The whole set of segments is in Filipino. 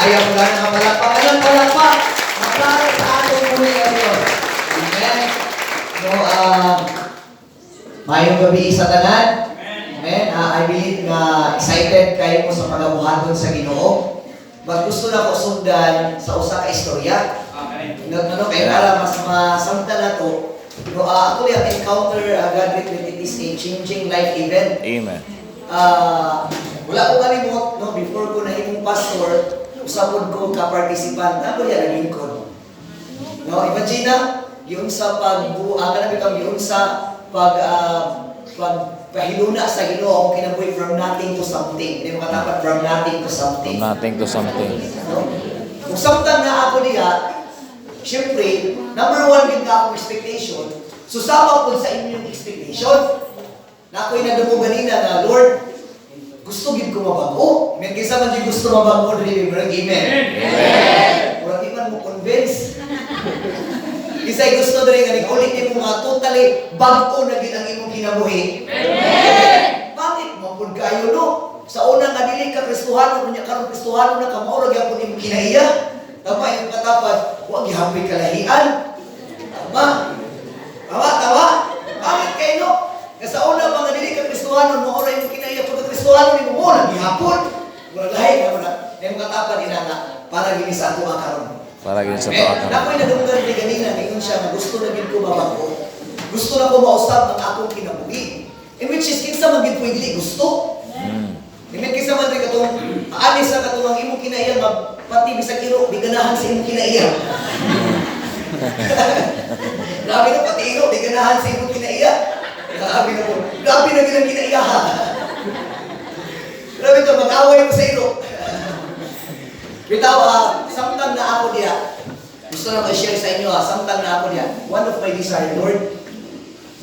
Ayaw mo lang nakapalakpak. Alam palakpak. Maklaro sa atong muli ang Diyos. Amen. So, mayong gabi sa tanan. Amen. I believe na excited kayo mo sa pagabuhaton sa Ginoo. But gusto na ko sundan sa usa ka istorya. Ano kay para mas masamta na to. No, actually, I encounter God with it is a changing life event. Amen. Wala ko kalimot, no, before ko nahimong pastor, usapod ko ka-participant, ako yan, naging ko. No, imagine na, yun sa yun sa pagpahiluna sa Ginoo, akong kinabuhi from nothing to something. Hindi mo katapat from nothing to something. From nothing to something. No? Kung samtang na ako niya, siyempre, number one, yun nga akong expectation, susama ko sa inyong expectation. Na ako'y nagdamo ganina na, Lord, gusto gid ko mabago. Amen. Kaysa man di gusto mabago, deliver. Amen. Amen. Wala di man mo convince. Kisa'y gusto dali nga, ulit din mo nga totally bago na gid ang imong kinabuhi. Amen. Bakit? Mapod kayo, no? Sa unang adili ka Kristohano, kunya karon Kristohano na kamaurag yapon imong kinaiya. Tama yung katapat, huwag ihapit kalahian. Tama. Tawa. Bakit kayo, no? Sa una mga dili ka Kristohano, mo oray mo kinaiya pag Kristohano ni mo lang gihapon. Mura lahi ka na. Dahil makatapan ina nga para gini sa ato karon. Para gini sa ato karon. Nakoy nadunggan ni ganina ngayon siya na gusto na gid ko mabago. Gusto na ko mausab ang akong kinabuhi. In which is kinsa man gid pwede gusto. Amen. Kinsa man ri katong anis sa katong imong kinaiya pati bisag iro di ganahan sa imong kinaiya. Grabe na pati iro di ganahan sa imong kinaiya. Grabe na gilang kinaiyaha. Grabe ito, mag-away mo sa ilo. Bitaw, samtang na ako diya, gusto na ma-share sa inyo, samtang na ako diya, one of my desire, Lord,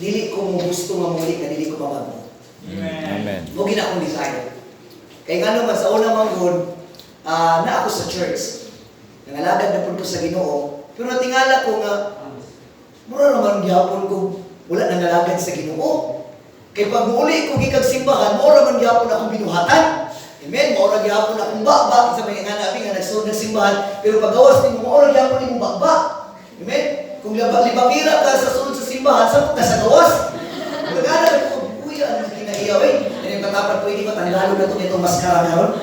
dili ko mo gusto mamulit na dili ko mabago. Amen. Mugin akong desire. Kaya nga naman, sa unang manggod, na ako sa church. Nangalagad na po ko sa Ginoo. Pero natingala ko nga, mura naman gyapon ko, wala nang nalagad sa Ginoo. Kay pag muli ko gikag simbahan, mora man gyapon akong binuhatan. Amen. Mora gyapon akong baba sa mga nga nga nagsunod ng simbahan, pero pagawas nimo mora gyapon imong baba. Amen. Kung libakira ka sa sunod sa simbahan, sa ka sa gawas. Magana ko, uy, ano kinaiyaw eh. Yan yung katapat pwede ba tanilalo na itong maskara karon?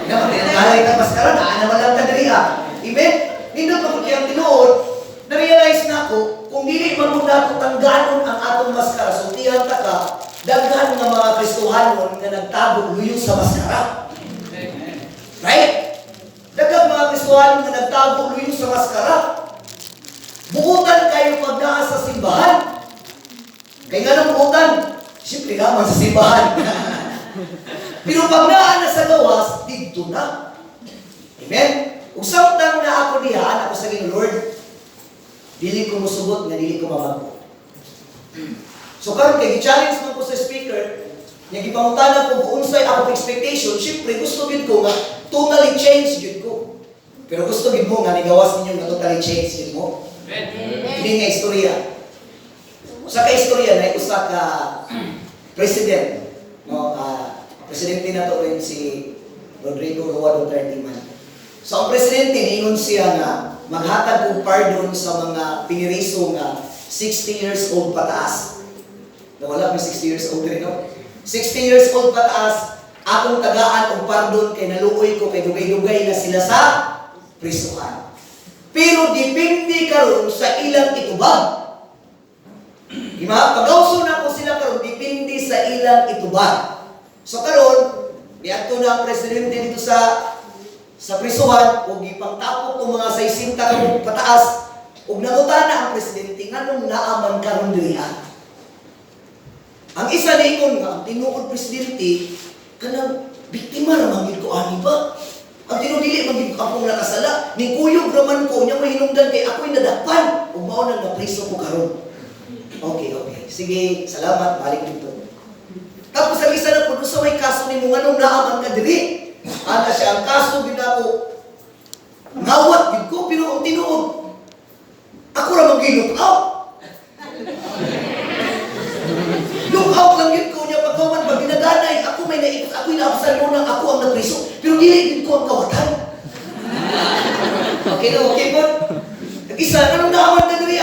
Naman tinangalay ka maskara, naman lang ka diri ah. Amen. Nindot ako kayang tinuod, na-realize na ako, kung dili man mo nato tangganon ang atong maskara, so tiyan ta ka, daghan nga mga Kristohanon nga nagtabog luyo sa maskara. Right? Daghan mga Kristohanon nga nagtabog luyo sa maskara. Buutan kayo pag naa sa simbahan. Kaya nga nang buutan, siyempre naman sa simbahan. Pero pag naa na sa gawas, dito na. Amen? Kung samtang na ako diyan, ako sa Ginoo, Lord, dili ko musugot nga dili ko mabago. So karon kay gi-challenge man ko sa speaker, nga gipangutana ko kung unsay akong expectation, syempre gusto gid ko nga totally change gid ko. Pero gusto gid mo nga nigawas ninyo nga totally change gid mo. Hindi nga istorya. Usa ka istorya na usa ka president, no, presidente na to rin si Rodrigo Roa Duterte man. So ang presidente niingon siya nga maghatag og pardon sa mga piniriso nga 60 years old pataas. Wala may 60 years old rin, no? 60 years old pataas, akong tagaan og pardon kay naluoy ko kay dugay-dugay na sila sa prisuhan. Pero depende karon sa ilang itubag. Pagawso na ko sila karon depende sa ilang itubag. So karon, diadto na ang presidente dito sa prisuhan ug gipangtapok og mga 60 ka pataas ug nangutana ang presidente nganong naaman karon diriha. Ang isa niingon nga ang tinuod presidente kanang biktima ra man gid ko ani ba? Ang tinudili man gid akong nakasala, ni kuyog raman ko nya mahinungdan kay ako'y nadakpan ug mao nang napriso ko karon. Okay. Sige, salamat, balik dito. Tapos ang isa na po, sa may kaso ni mo nganong naaman ka diri. Ana siya ang kaso gid ako. Ngawat gid ko pero ang tinuod ako ra mag-look out. Look out lang yun ko niya pagkawan pag ginaganay. Ako may naikot, ako'y naabsan mo nang ako ang napriso. Pero dili din ko ang kawatan. Okay na, okay po. Nag-isa, anong naaman ka diri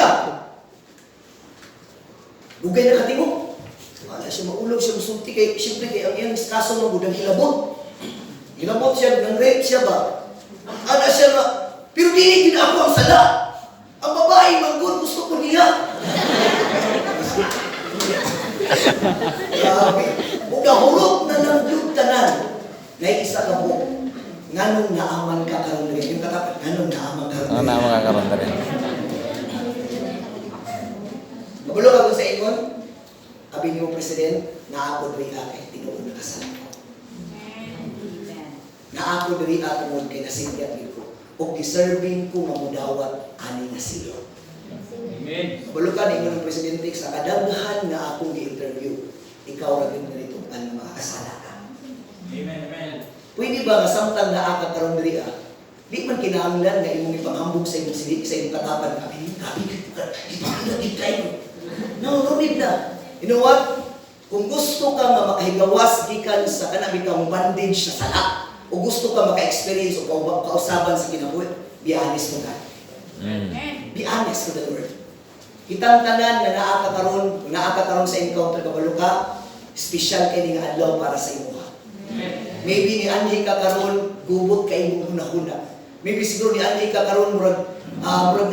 Dugay na katimo. Wala siya maulog, siya masulti kay, siyempre kay ang iyang kaso magudang hilabot. Hilabot siya, nang rape siya ba? Ana siya nga, pero dili din ako ang sala. Ang babae, manggod, gusto ko niya. Grabe. Huwag nahulog na ng tanan. Naisa ka po. Nganong naaman ka karon rin. Yung katapat, nganong naaman ka rin. Ano na makakaroon na rin? Mabulog ako sa ingon. Abi ni mo president, naako diri kay tinuod na kasal ko. Naako diri tungod kay nasindihan ko. O deserving ko mamudawat ani nga silo. Amen. Mabulog ka ni ingon ng presidente sa kadaghan nga akong gi-interview. Ikaw ra gyud nito ang makakasala ka. Amen. Amen. Pwede ba nga samtang naaka karon diri di man kinahanglan nga imong ipanghambog sa imong sili sa imong katapan kabi di tayo. No need na. You know what? Kung gusto ka nga makahigawas gikan sa kanang bitaw bondage sa sala o gusto ka maka-experience o kausaban sa kinabuhi, be honest mo ka. Be honest to the Lord. Kitang tanan nga naaka karon sa encounter kabalo ka, special kay nga adlaw para sa imo. Maybe ni anhi ka karon gubot kay imong hunahuna. Maybe siguro ni anhi ka karon murag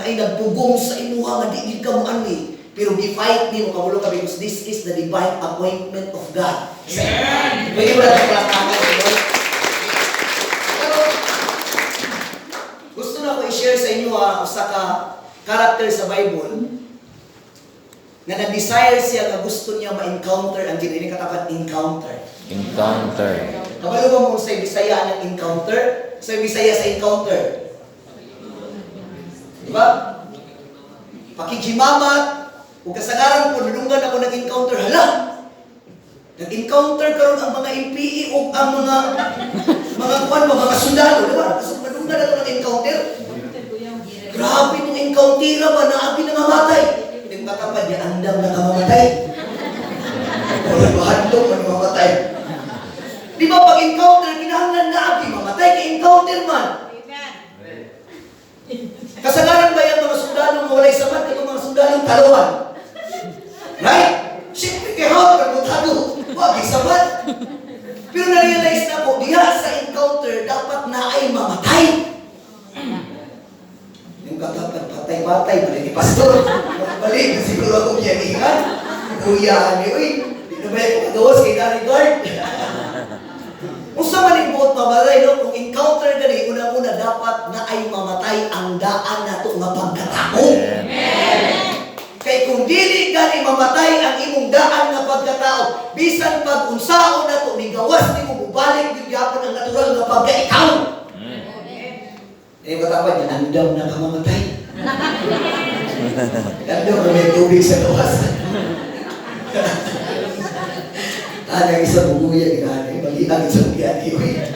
ay nagpugong sa imuha nga di ka mo anhi. Pero di-fight ni mo kamulo ka because this is the divine appointment of God. Amen! Pwede mo natin palakpakan sa Lord? Pero, gusto na ko i-share sa inyo usa ka character sa Bible na nag-desire siya na gusto niya ma-encounter ang ginini katapat encounter. Encounter. Kabalo ba mo sa Bisaya ng encounter? Sa Bisaya sa encounter. Diba? Pakikimamat, kung kasagaran po, nalungan ako nag-encounter, hala! Nag-encounter karon ang mga MPE o ang mga sundalo, diba? Kasi nalungan ako nag-encounter. Grabe itong encounter ba, naabi na mamatay. Hindi mo katapad niya, andam na kamamatay. Wala ba handog na mamatay? Di ba pag encounter, kinahanglan naabi, mamatay ka encounter man. Kasagaran ba yung mga sundalo mawalay samat, yung mga sundalo taluhan? Right? Siyempre kay hawak ka mutado. Wag isabat. Pero na-realize na po, diha sa encounter, dapat na ay mamatay. Yung katapat, patay-patay, balik ni Pastor. Balik, siguro akong yaningan. Kuya, uy, di na ba yung kagawas kay Danny Guard? Kung sa malibot, mamatay, no? Kung encounter ka rin, una-una, dapat na ay mamatay ang daan na ito nga pagkatao. Amen. Kay kung dili gani mamatay ang imong daan nga pagkatao, bisan pag unsaon nato ni gawas nimo mubalik gyud gyapon ang natural nga pagkaikaw. Eh katapad yan, andam na ka mamatay. Andam na may tubig sa gawas. Tanang isa bubuya ginani, magitang isa bugyan iwi.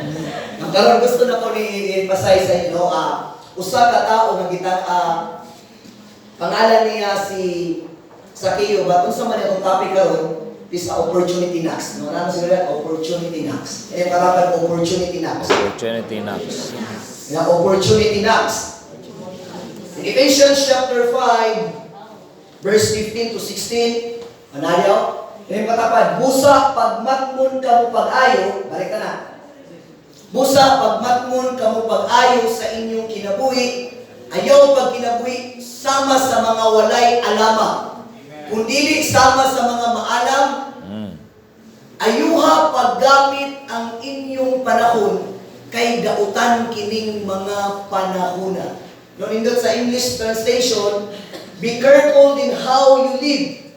Ang karon gusto na ko ni pasay sa inyo, usa ka tao nga kita pangalan niya si Sakeo, ba? Kung sa man itong topic karon, is opportunity knocks. No? Ano sila? Opportunity knocks. Eh, parapan opportunity knocks. Opportunity knocks. Na opportunity knocks. In Ephesians chapter 5, verse 15 to 16, manayaw, yung patapad, busa pagmatmon kamo pag-ayo, balik ka na. Busa pagmatmon kamo pag-ayo sa inyong kinabuhi, ayaw pag kinabuhi, sama sa mga walay alama. Kung dili sama sa mga maalam, ayuha paggamit ang inyong panahon kay dautan kining mga panahona. No, nindot sa English translation, be careful in how you live,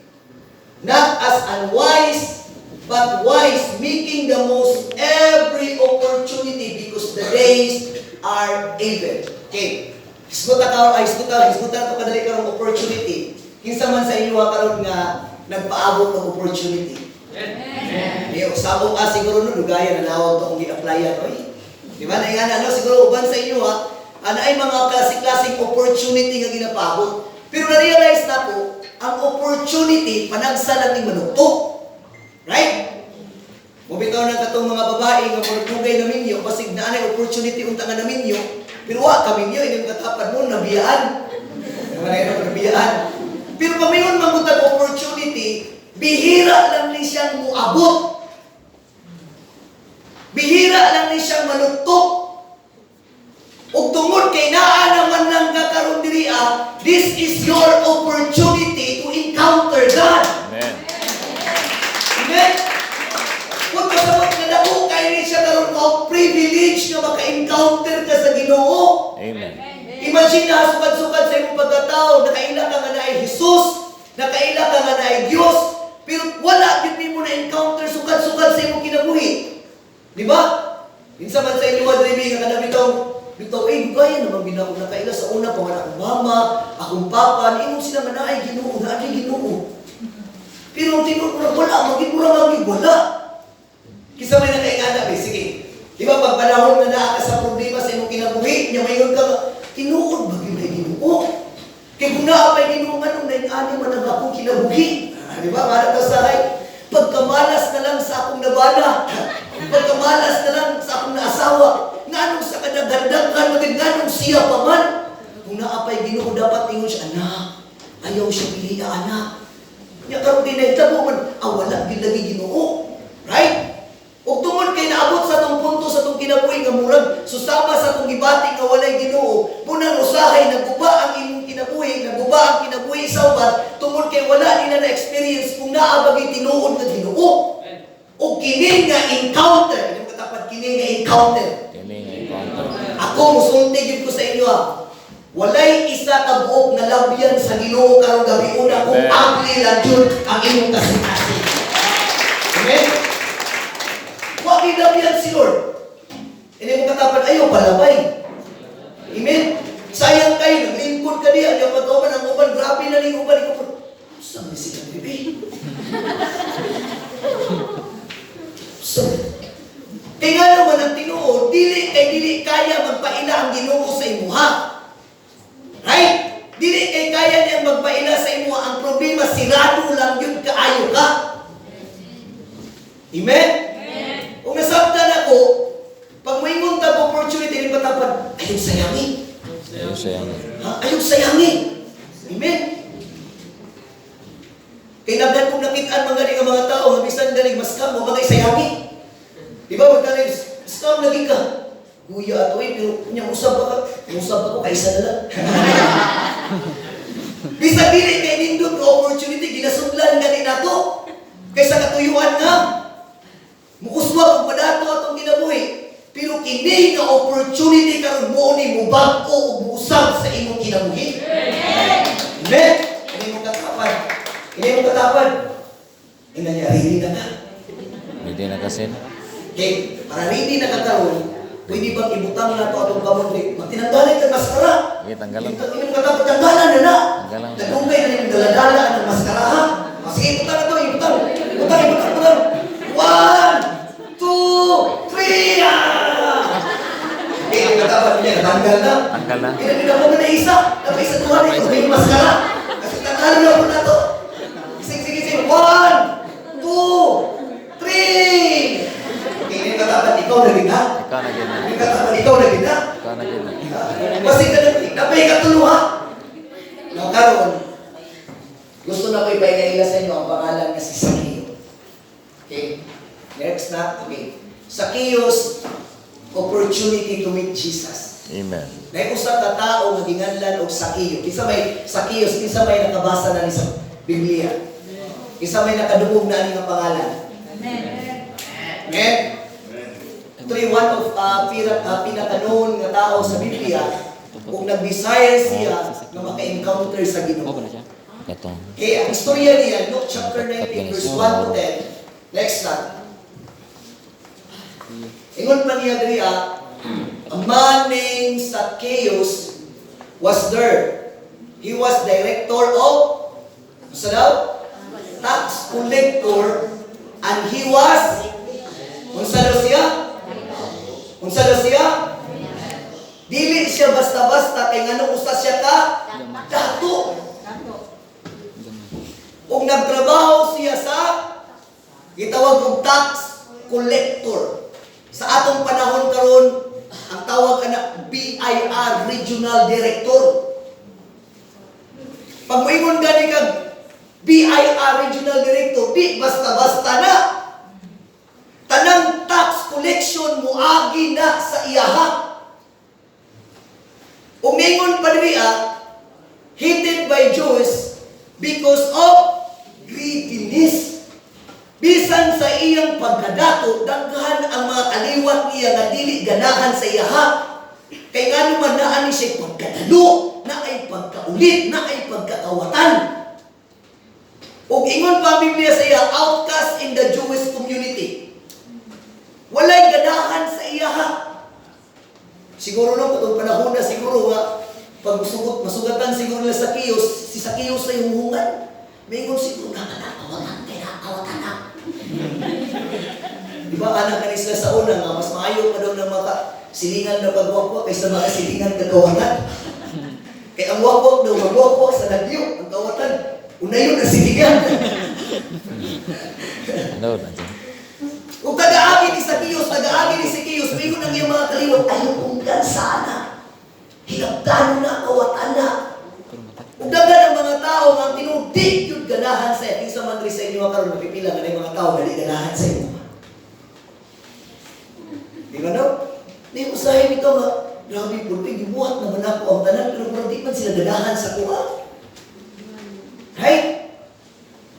not as unwise, but wise, making the most every opportunity because the days are evil. Okay. Hisgutan to kadali karong opportunity. Kinsa man sa inyo karon nga nagpaabot ng opportunity. Amen. Yo, sabong siguro no dugaya na nawag to kung gi-applyan oy. Di ba na ano siguro uban sa inyo ana ay mga klase-klaseng opportunity nga ginapaabot. Pero na-realize na ko ang opportunity panagsalan ning manukto. Right? Mubitaw na katong mga babae nga murag dugay na minyo basig na anay opportunity unta nga na minyo. Pero wa kami niyo, inyong katapan mo, nabiyaan. Mga na nabiyaan. Pero pamayon mangutag opportunity, bihira lang ni siyang muabot. Bihira lang ni siyang manutok. Ug tungod kay naa naman lang kakaron diri this is your opportunity to encounter God. Amen. Amen? Kung kasabot na dako, kaya rin siya karoon mo privilege na maka-encounter ka sa Ginoo. Amen. Imagine na, sukad-sukad sa iyong pagkatao, nakaila ka nga na ay Jesus, nakaila ka nga na ay Diyos, pero wala, din mo na-encounter sukad-sukad sa iyong kinabuhi. Di ba? Minsan man sa inyo, Adribi, nga kana bitaw, kaya naman binako nakaila sa una, pangan akong mama, akong papa, inong sila nga na ay Ginoo, na ay Ginoo. Pero tinuro na wala, maging wala. Kisa may nakaingana, sige. Di ba, pag panahon na naa ka sa problema sa iyong kinabuhi, niya mayon ka, tinuod ba yun ay Ginoo? Kaya kung naapay Ginoo nga nung naing-ani man ang akong kinabuhi. Di ba, para ka sahay, pagkamalas na lang sa akong nabana, pagkamalas na lang sa akong naasawa, nga nung sa kanagandagan, maging nga nung siya pa man. Kung naapay Ginoo, dapat ingon siya, anak, ayaw siya pili na anak. Niya karoon din na itabo man, wala din lagi Ginoo. Right? O tungod kay naabot sa itong punto sa itong kinabuhi nga murag, susama sa itong gibati nga walay Ginoo, munang usahay, naguba ang imong kinabuhi, naguba ang kinabuhi sa uban, tungod kay wala nila na-experience kung naabagay tinuod nga Ginoo. O kini nga encounter, yung katapat kini nga encounter. Kini encounter. Ako, musultigin ko sa inyo walay isa ka buok nga labyan sa Ginoo karong gabi una kung ugly lang yun ang inyong kasing-kasing. Amen? Wag ilabyan si Lord. Hindi mo katapan, ayaw palabay. Amen? Sayang kayo, naglingkod ka diyan, yung pagkauman ang uban, grabe na ning uban, ikaw po, saan na sila bibig? Kaya nga naman ang tinuod, dili kaya magpaila ang Ginoo sa imuha. Right? Dili kaya niyang magpaila sa imuha. Ang problema, sirado lang yun, kaayo ka. Amen? Kung nasabtan ako, pag may muntag opportunity, hindi patapad, ayaw sayangin. Ayaw sayangin. Ayaw sayangin. Amen? Kaya nagdan kong nakitaan mga tao, mabisan galing, mas kamo, mga sayangin. Di ba, magtanay, scam lagi ka. Guya ato pero kanya usap ako, kaisa na lang. Bisa dili kay nindot ka opportunity, ginasudlan ganin ato. Kaysa katuyuan nga. Mukuswa kung padato atong ginabuhi. Pero kini nga opportunity karon mo ni mo bag-o o muusap sa imong kinabuhi. Amen? Hindi mo katapad. Hindi mo katapad. Ina niya, ready na ka. Hindi na kasi. Okay, para ready na kakaroon, pwede bang ibutang na ito atong kamon rin? Magtinanggalan ka maskara. Okay, tanggalan. Hindi mo katapad, tanggalan na na. Tanggalan. Nagungkay na yung daladala ng maskara ha. Sige, ibutang na ito, ibutang. Ibutang. 1, 2, 3, Okay, yung katapad niya, natanggal na. Tanggal na. Pinagpinag mo na isa. Tapos isa tuwa na ito, may maskara. Kasi tanggalan na po na ito. Sige. 1, 2, 3. Okay, yung katapad, ikaw na rin ha. Ikaw na gina. Yung katapad, ikaw na rin ha. Ikaw na gina. Kasi napay katulong ha. Nakaroon, gusto na ko ipainaila sa inyo ang pangalan na si Zacchaeus. Okay? Next na. Okay. Zacchaeus, opportunity to meet Jesus. Amen. Naiusa ka tao nga ginganlan og Zacchaeus. Kinsa may Zacchaeus, kinsa may nakabasa na ni sa Biblia. Kinsa may nakadungog na ani nga pangalan. Amen. Ito yung one of pinakanoon nga tao sa Biblia. Kung nag-Bisaya siya na maka-encounter sa Ginoo. Ito. Okay, ang istorya niya, Luke chapter 19, verse 1 to 10. Next slide. Ingon pa niya diri a man named Zacchaeus was there. He was director of, sa daw? Tax collector, and he was, unsa daw siya? Unsa daw siya? Dili siya basta-basta, kay ngano usa siya ka? Dato. Kung nagtrabaho siya sa gitawag og tax collector. Sa atong panahon karon, ang tawag ana BIR Regional Director. Pag moingon gani kag BIR Regional Director, di basta-basta na. Tanang tax collection muagi na sa iyaha. Umingon pa niya, hated by Jews because of greediness. Bisan sa iyang pagkadato, daghan ang mga kaliwat niya nga dili ganahan sa iyaha. Kay nga naman naan siya pagkadalo, na ay pagkaulit, na ay pagkakawatan. Ug ingon pa ang Biblia sa iya, outcast in the Jewish community. Walay ganahan sa iyaha. Siguro no, katong panahon na siguro nga, pag masugatan siguro nila sa Kiyos, si Sakiyos na yung hungan. Mayroon siguro na awatan na. Diba anak ka sila sa una nga, mas maayo pa daw ng mga silingan na pagwakwa kaysa mga silingan na kawangan. Kaya ang wakwak daw, magwakwak sa nagyo, ang kawatan, unayon na silingan. Ano na dyan? Kung taga-agi ni Sakiyos, taga-agi ni Sakiyos, mayroon ang iyong mga kaliwat, ayaw kong gansana. Hilagdano na, kawatan na. Kung dagan ang mga tao nga tinudig yung ganahan sa iyo, sa man sa inyo karon mapipila nga yung mga tao dali ganahan sa inyo. Di ba no? Di usahin ito nga, grabe po, gibuhat naman ako ang tanan, pero parang di man sila ganahan sa kuha. Right?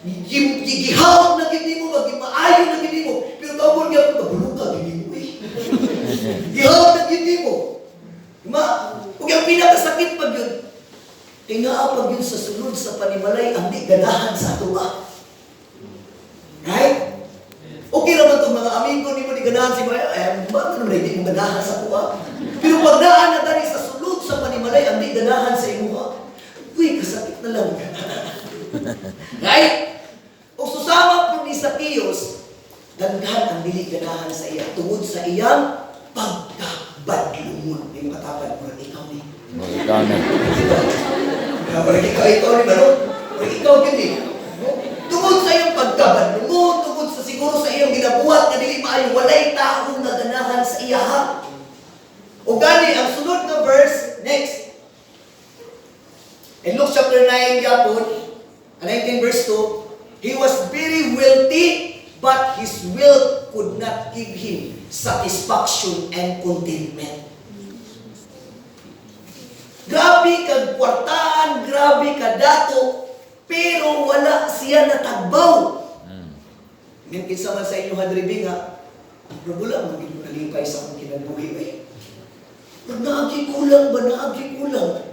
Gigihawag na gini mo, magimaayo na gini mo, pero tawag niya ako, kabulong ka gini mo eh. Gihawag na gini mo. Kung yung pinakasakit pag yun, tingaapag yun sa sunod sa panimalay, ang di ganahan sa tuwa. Right? Okay naman itong mga amigo, ni mo di ganahan si Maya, bakit naman hindi mo ganahan sa tuwa? Pero pag daan na tani sa sunod sa panimalay, ang di ganahan sa imuha, uy, kasakit na lang. Right? O susama po ni Sakiyos, daghan ang dili ganahan sa iya, tungod sa iyang pagkabadlungon. Yung katapad mo, ikaw ni. Ikaw na. Parang ikaw ni Baro. Parang ikaw gini. Tungod sa iyong pagkabadlungon, tungod sa siguro sa iyong ginabuhat na dili maayo, walay taong na ganahan sa iyaha. O gani, ang sunod na verse, next. In Luke chapter 9, yapon, 19 verse 2, he was very wealthy, but his wealth could not give him satisfaction and contentment. Grabe kag kwartaan, grabe ka dato, pero wala siya natagbaw. Ngayon kinsa man sa inyo hadribi nga, wala maging nalipay sa akong kinabuhi ay. Naagi kulang ba? Naagi kulang.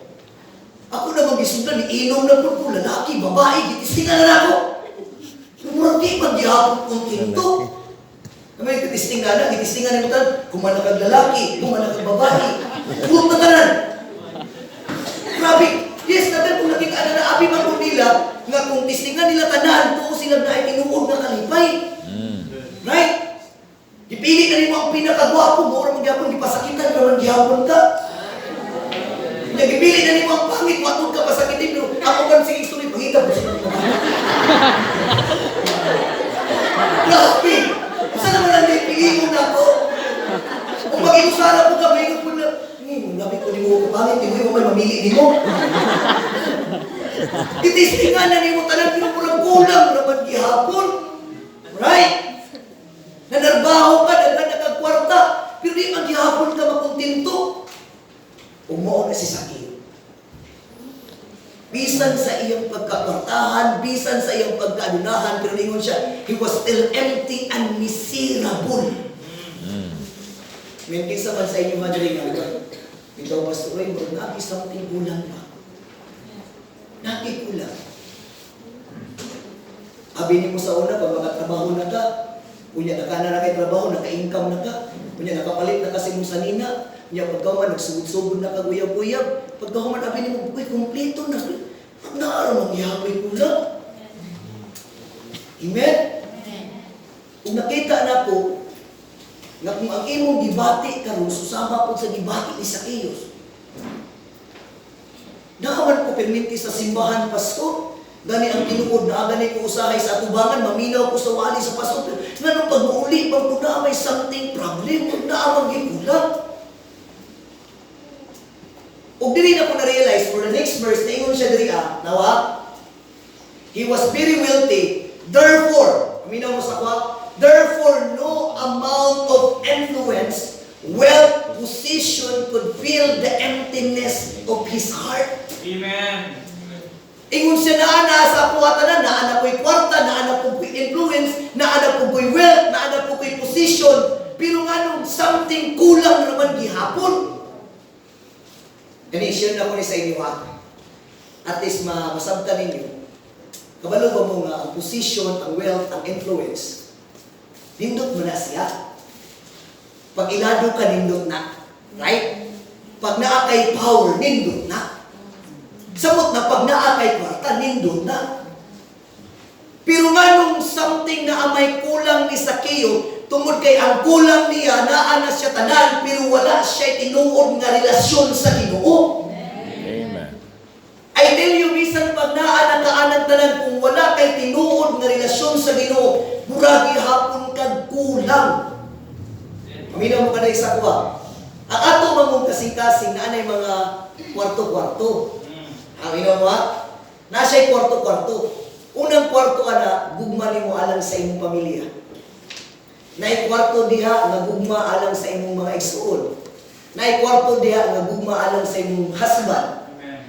Ako na mag-isundan, iinom na po ko, lalaki, babae, gitistingan na ako. Murang di mag-ihapon kong tinto. Kamay, gitistingan na, gitistingan na ito, kumana kag lalaki, kumana kag babae. Huwag na tanan. Grabe, yes, natin kung nakita na abi man nila, nga kung tistingan nila tanan, to sila na ay tinuod na kalipay. Right? Ipili na rin mo ang pinakagwapo, mura magyapon, ipasakitan ka man gihapon ka. Nagipili na rin mo ang pangit, matod ka pasakitin, pero ako man sige story, pangita po siya. Grabe! Saan naman ang pili mo na ako? Kung mag-iusara po ka, mayroon po na, labi ko di mo pangit, di mo may mamili di mo. Itistingan na rin mo talang pinupurang kulang naman gihapon. Right? Nanarbaho ka, nagkakwarta, pero di maghihapon ka makuntinto. Umuo na si Sakiyos. Bisan sa iyong pagkakwartahan, bisan sa iyong pagkaadunahan, pero ningon siya, he was still empty and miserable. May kinsa man sa inyong madali nga, ito, Pastor Roy, nag-isang kulang na. Nakikulang. Abi ni mo sa una, pag makatrabaho na ka, kunya nakana na kay trabaho, naka-income na ka, kunya nakapalit na kasi mo sa nina, kunya pagkaman, nagsugod-sugod na ka, guyab-guyab, pagkaman, abi ni mo, uy, kompleto na, naaraw mangyapay kulang. Amen? Kung nakita na po, nga kung ang imong gibati karon susama po sa gibati ni Sakiyos. Naaman ko perminti sa simbahan Pasko, gani ang tinuod na gani ko usahay sa atubangan, maminaw ko sa wali sa Pasko. Nga pag muuli, pag na may something problem, huwag na amang gikulang. Ug dili na ko na-realize for the next verse, naingon siya diri nawa, he was very wealthy, therefore, aminaw mo sa kwa, therefore no amount of influence, wealth, position could fill the emptiness of his heart. Amen. Ingon siya naa sa kuwatanan, naa ko'y kwarta, naa ko'y influence, naa ko'y wealth, naa ko'y position, pero nga nung something kulang naman gihapon. Kani share na ko ni sa inyo at least masabtan ninyo. Kabalo ba mo nga ang position, ang wealth, ang influence, nindot mo na siya. Pag ilado ka, nindot na. Right? Pag naa kay power, nindot na. Samot na pag naa kay kwarta, nindot na. Pero nga nung something na may kulang ni Zacchaeus, tungod kay ang kulang niya, naa na siya tanan, pero wala siya tinuod nga relasyon sa Ginoo. Amen. I tell you, bisan pag naa na kaanang tanan, kung wala kay tinuod nga relasyon sa Ginoo, muragi hapon kag kulang. Paminaw mo ka na isa kuha. Ang ato mamong kasing-kasing na anay mga kwarto-kwarto. Paminaw mo ha? Nasa'y kwarto-kwarto. Unang kwarto ana, gugma nimo alang sa imong pamilya. Naay kwarto diha nga gugma alang sa imong mga igsuon. Naay kwarto diha nga gugma alang sa imong husband.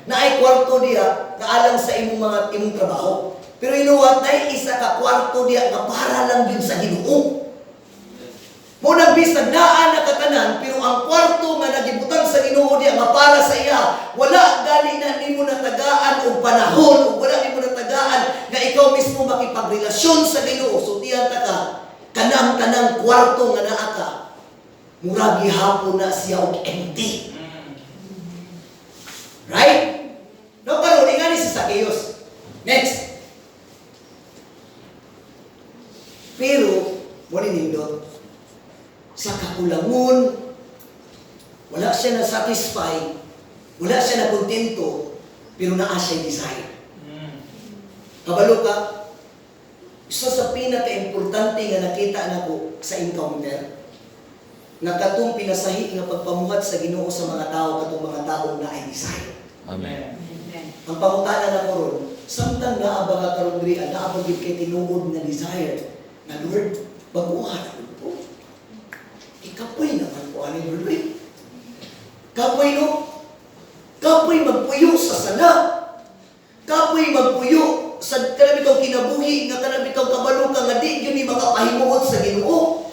Naay kwarto diha nga alang sa imong trabaho. Pero you know what? Naay isa ka kwarto diha nga para lang yun sa Ginoo. Mo nagbisag naa na katanan, pero ang kwarto nga nagibutang sa Ginoo diha nga para sa iya, wala gali na nimo natagaan og panahon, ug wala nimo natagaan nga ikaw mismo makipagrelasyon sa Ginoo. So diyan ta ka kanang kwarto nga naa ka, murag gihapon na siya og empty. Right? No, karon ingani si Zacchaeus. Next. Pero mo ni nindot sa kakulangon, wala siya na-satisfy, wala siya na-kontento, pero naa siya desire. Kabalo ka, isa sa pinaka-importante nga nakita nako sa encounter, nakatong pinasahi nga pagpamuhat sa Ginoo sa mga tao, katong mga taong na ay desire. Amen. Ang pangutana na ko ron, samtang naaba ka karon diri, naaba gid kay tinuod nga desire, na Lord, baguhan ako po. Ikapoy naman po, ani Lord. Kapoy no? Kapoy magpuyo sa sala. Kapoy magpuyo sa kanang bitaw kinabuhi, nga kanang bitaw kabalo ka nga di yun ni makapahimuot sa Ginoo.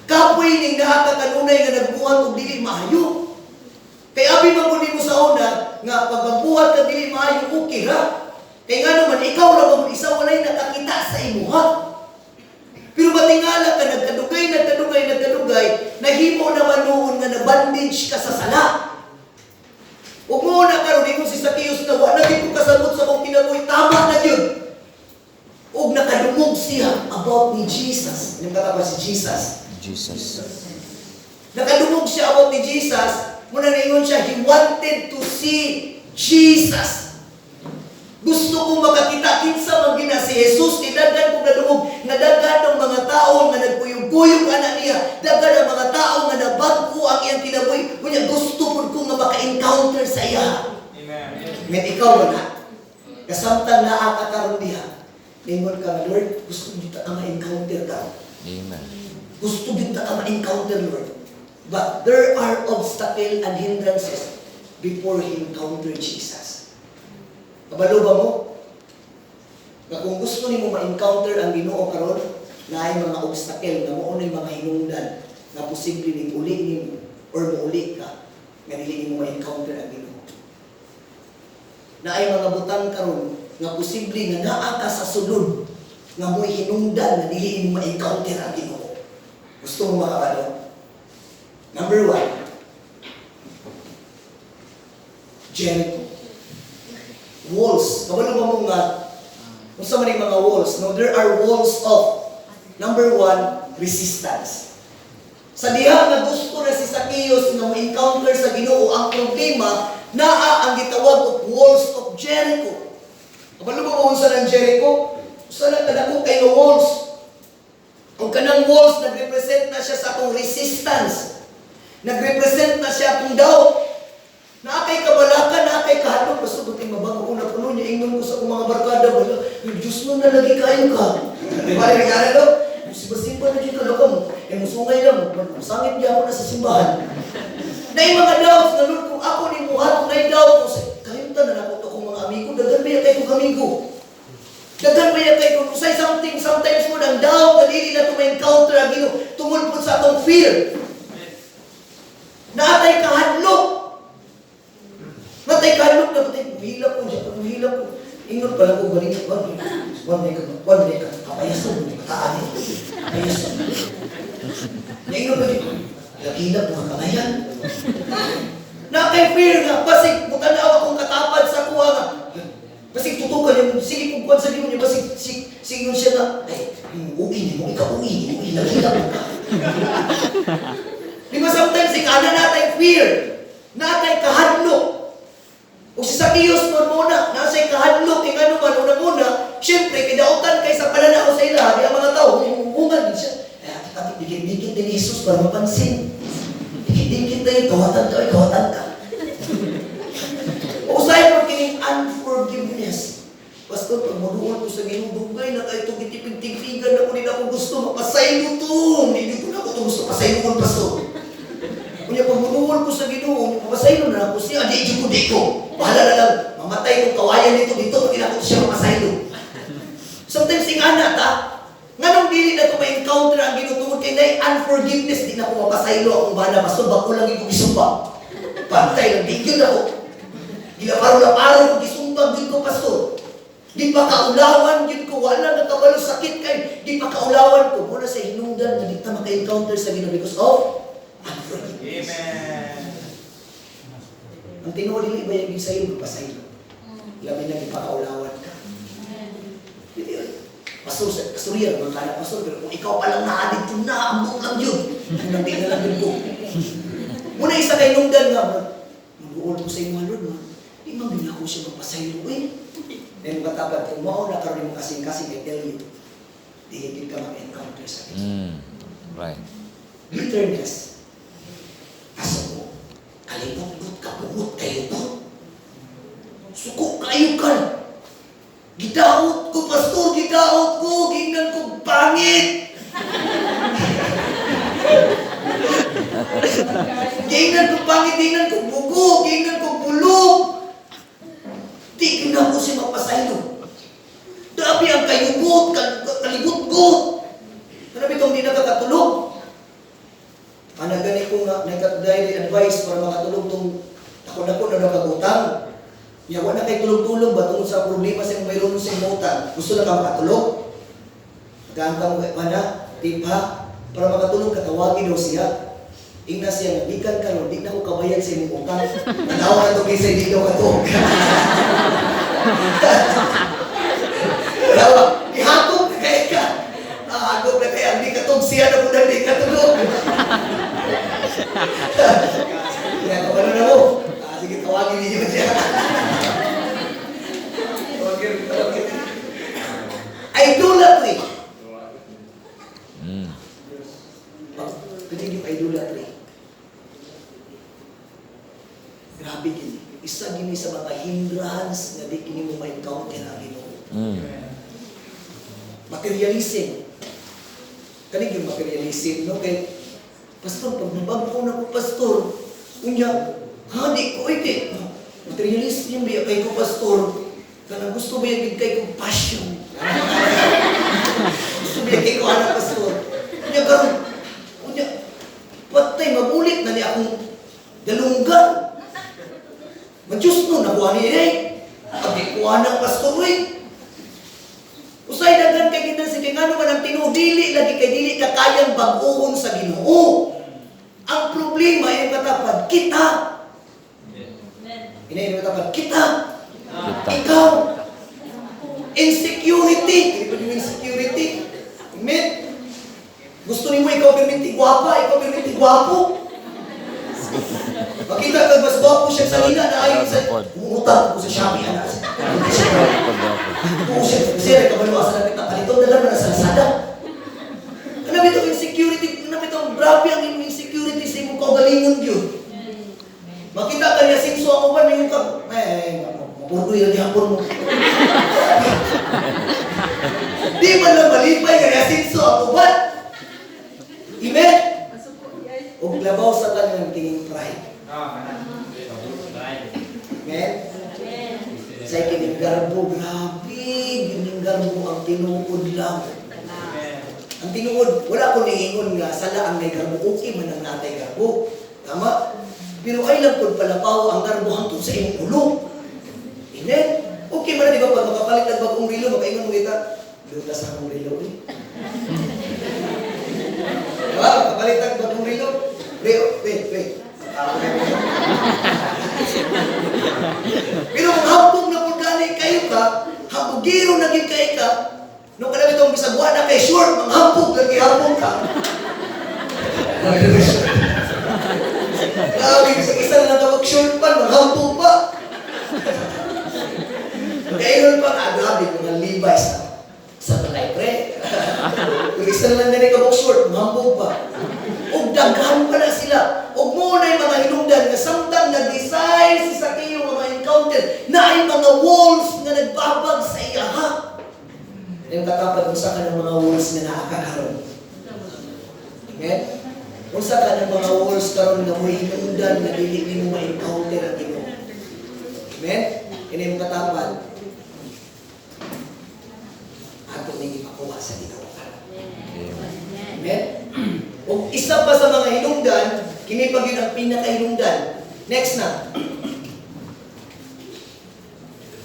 Kapoy ning naa ka kanunay nga nagbuhat og dili maayo. Kay abi man mo sa una nga pag magbuhat ka dili maayo, okay ra. Kay nga naman ikaw ra ba isa walay nakakita sa imuha. Pero matingala ka, nagkadugay, nahimo naman noon nga na-bandage ka sa sala. Huwag mo na karoon, ingon si Zacchaeus na wala din ko kasabot sa kong kinabuhi, tama na yun. Huwag nakadumog siya about ni Jesus. Anong katapa si Jesus? Jesus. Nakadumog siya about ni Jesus, muna na siya, he wanted to see Jesus. Gusto kong makakita kinsa man gina si Jesus, idaghan kong nadungog, nadaghan ng mga tao nga nagpuyog-puyog anak niya, daghan ng mga tao nga nabag-o ang iyang kinabuhi, kunya gusto po kong maka-encounter sa iya. Amen. Met ikaw na, kasamtang naakakaroon diha, ningon ka, Lord, gusto kita ka ma-encounter ka. Amen. Gusto kita ka ma-encounter, Lord. But there are obstacles and hindrances before he encounter Jesus. Kabalo ba mo? Na kung gusto nimo ma-encounter ang Ginoo karon, naay mga obstacle na mao nay mga hinungdan na posible ning uli nimo or mauli ka nga dili nimo ma-encounter ang Ginoo. Naay mga butang karon nga posible nga naa ka sa sulod nga mo'y hinungdan na dili nimo ma-encounter ang Ginoo. Gusto mo makabalo? Number 1, Jericho. Walls. Kabalo ba mo nga, kung sa man yung mga walls, no? There are walls of, number 1, resistance. Sa diha nga gusto na si Zacchaeus na ma-encounter sa Ginoo, ang problema, naa ang gitawag of walls of Jericho. Kabalo ba mo sa ng Jericho? Sa nagkadako kay no walls. Kung kanang walls, nag-represent na siya sa atong resistance. Nag-represent na siya atong doubt. Naakay kabalakan, naakay kahadlok, basta buting mabango una puno niya, ingon ko sa akong mga barkada, wala, yung Diyos mo na lagi kayo ka. Di ba, nagkara daw? Simba-simba na dito lang mo, musungay lang mo, masangit niya ako na sa simbahan. Na yung mga doubts, na Lord, kung ako ni Muhat, na yung doubt ko, kayunta na ako to kong mga amigo, dagan ba kay kong amigo? Dagan ba kay kung say something, sometimes mo ng doubt, na hindi na ito ma-encounter, tungod po sa atong fear. Naatay kahadlok. Natay kahadlok na patay, buhilap ko siya, buhilap ko. Ingat pala ko galing, one day ka, kapayasan mo, kataan eh. Kapayasan. Naingat pa dito, nagilap mga kalayan. Nakay fear nga, basig, mutanaw akong katapad sa kuha nga. Basig tutukan yung, sige kung kuwan sa limon niya, basig, sige siya na, ay, uwi mo, ikaw uwi, nagilap mo ka. Di ba sometimes, ikana natay fear, natay kahadlok. O si Zacchaeus nun muna, nasa'y kahadlok, ano man, una-una, siyempre, kidautan kay sa pananaw sa ila, di ang mga tao, umuungan din siya. Kaya dikit-dikit din Jesus para mapansin. Dikit-dikit na yung kawatan ka. O usahin mo kining unforgiveness. Pastor, pag maduwan ko sa ginudugay na kayo itong itipig-tigtigan na ko din ako gusto, mapasaylo to. Hindi ko na ako ito gusto, pasaylo ko, Pastor. Kaya pag maduwan ko sa Ginoo, mapasaylo na ako siya, di ko. Bahala na lang, mamatay kong kawayan nito, pag kinakot siya mapasaylo. Sometimes, ingana ta, nga nung dili na ko ma-encounter ang ginutungod kay na unforgiveness, di na ko mapasaylo akong bahala, masubak ko lang yung gisumba. Pantay lang, di yun ako. Gilaparo-laparo kong gisumbag yun ko, Pastor. Di pa kaulawan yun ko, wala na kabalo sakit kayo. Di pa kaulawan ko, muna sa hinungdan na di na maka-encounter sa Ginoo because of unforgiveness. Amen. Ang tinuod nila iba yung sa'yo, magpasaylo. Labi na di pa kaulawan ka. Hindi yun. Pastor yan, mga kala pastor, pero kung ikaw palang naadig ko na, ambok lang yun. Unang tingnan lang yun ko. Muna isa kay nungdan nga, mag-uol ko sa inyo, Lord, di man binako siya magpasaylo eh. Then katapat, kung mauna ka rin mo kasing-kasing, I tell you, di higit ka mag-encounter sa Diyos. Right. Bitterness. Kaso mo, kalibot-gut ka, bungot kayo to. Suko kayo ka. Gidaot ko, Pastor, gidaot ko, gingnan ko, pangit. Gingnan ko pangit, gingnan ko bugo, gingnan ko bulog. Di na ko siya mapasaylo. Grabe ang kayugot, kaligot-gut. Ano itong di nakakatulog? Gani ko nga, nagkakdaily advice para makatulog itong ako na nakagutang. Yawa na kay tulog-tulog ba tungkol sa problema sa mayroon sa imutan. Gusto na ka makatulog? Magkanta mo kay Pana, tipa, para makatulog ka, tawagin daw siya. Ingna siya, nabikan ka no, di na ko kabayad sa imong utang. Manawa na ito kaysa hindi daw katulog. Kaya, ihagog na kaya ka. Hagog na kaya, hindi katulog siya na po na hindi katulog. Kaya kapano na mo. Sige, tawagin niyo siya. Okay. Idolatry. Pinigit idolatry. Grabe gini. Isa gini sa mga hindrance na di kini mo ma-encounter ang Ginoo. Materialism. Kanig yung materialism, no? Kaya, Pastor, pag nabago na ko, Pastor, unya, di ko, iti. Materialism yung biya kay ko, Pastor. Kanang gusto ba yung kay ko, passion. Gusto ba yung kay ko, anak, Pastor. Unya, karon, patay, magulit na niya akong dalunggan. Mag-Diyos no, nakuha niya eh. Pag-ikuha ng Pastor eh. Usay dagan kay kita si kingano man ang tinudili lagi kay dili ka kayang bag-ohon sa Ginoo. Ang problema ay katapad kita. Inay katapad kita. Ikaw. Insecurity. Kaya yung insecurity. Amen. Gusto ni mo ikaw perminti gwapa, ikaw perminti gwapo. Makita ka mas gwapo siya sa lina na ayon sa umutang ko sa Shopee anak. Oo siya kabalo asa na kita palito dalan na sa Lazada. Ano bitaw insecurity, ano bitaw grabe ang insecurity sa imong kaugalingon gyud. Makita ka niya Simpson asinso ako ba ngayon ka? Mapunoy lang hapon mo. Di man lang malipay kay asinso ako ba? Amen? Huwag labaw sa kanyang tingin pride. Amen? Sa kining garbo, grabe, kining garbo ang tinuod lang. Ang tinuod, wala ko niingon nga, sala ang may garbo, okay man ang natay garbo. Tama? Pero ay lang kung palapaw ang garbo hangtod sa imong ulo. Amen? Okay man na, di ba, pag makapalit ng bagong rilo, makaingon mo kita, lutas akong rilo eh. Diba? Makapalit ng bagong rilo. Wait. Pero kung hapog na kung gani kayo ka, hapugiro naging kayo ka, nung kanami itong bisagwa na kay short, mga hapog lagi hapog ka. Grabe, isa na natawag short pa, mga hapog pa. Kailan pa grabe, mga Levi's sa talay pre. Kung isa na lang na kabok short, mga hapog pa. Og daghan pa na sila. Og muna yung mga hinungdan nga samtang nag-design si Zacchaeus mga encounter na ay mga walls nga nagbabag sa iyaha. Yung katapat, unsa ka ng mga walls nga nakakaroon. Amen? Unsa ka ng mga walls karon nga mo hinungdan na dili mo ma-encounter ang Ginoo. Amen? Ini yung katapat. Ato ning ipakuha sa Ginoo. Amen? O isa pa sa mga hinungdan, kini pag yun ang pinaka-hinungdan. Next na.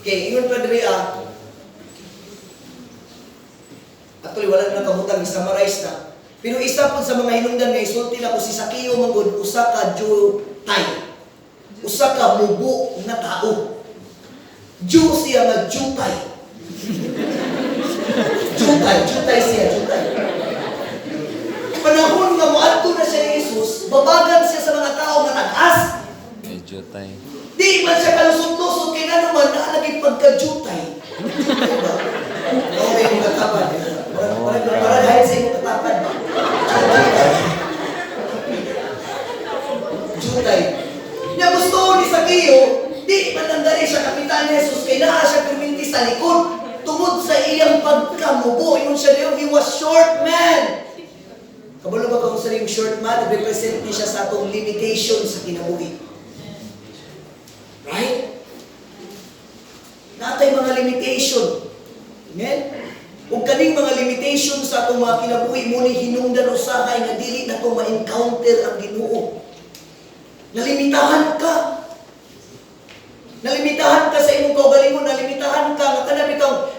Okay, ingon pa diri actually, wala na kabutang, i-summarize na. Pero isa po sa mga hinungdan nga isulti na ko si Zacchaeus manggod, usa ka jutay. Usa ka mubo na tao. Jew siya nga jutay. Jutay siya. Panahon nga moadto na siya ni Jesus, babagan siya sa mga tao nga nag-as. Medyo tayo. Di man siya kalusot-lusot kay nga naman naalagay pagka-jutay. Diba? Okay, yung katapad. Para dahil sa yung katapad ba? Jutay. Niya gusto ni Zacchaeus, di man nandari siya kapitan ni Jesus, kay naa siya perminti sa likod. Tungod sa iyang pagkamubo, yun siya niyo, he was short man. Kabalo ba kung sa yung short man, represent niya siya sa atong limitation sa kinabuhi. Right? Natay mga limitation. Amen? Kung kaning mga limitation sa atong mga kinabuhi, muni hinungdan usahay nga dili na itong ma-encounter ang Ginoo. Nalimitahan ka. Nalimitahan ka sa imong kaugalingon, nalimitahan ka, nga kanami kang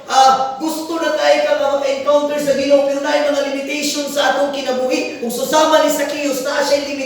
gusto na tayo ka nga maka-encounter sa Ginoo, pero na mga limitation sa atong kinabuhi. Kung susama ni Zacchaeus, na siya limitation.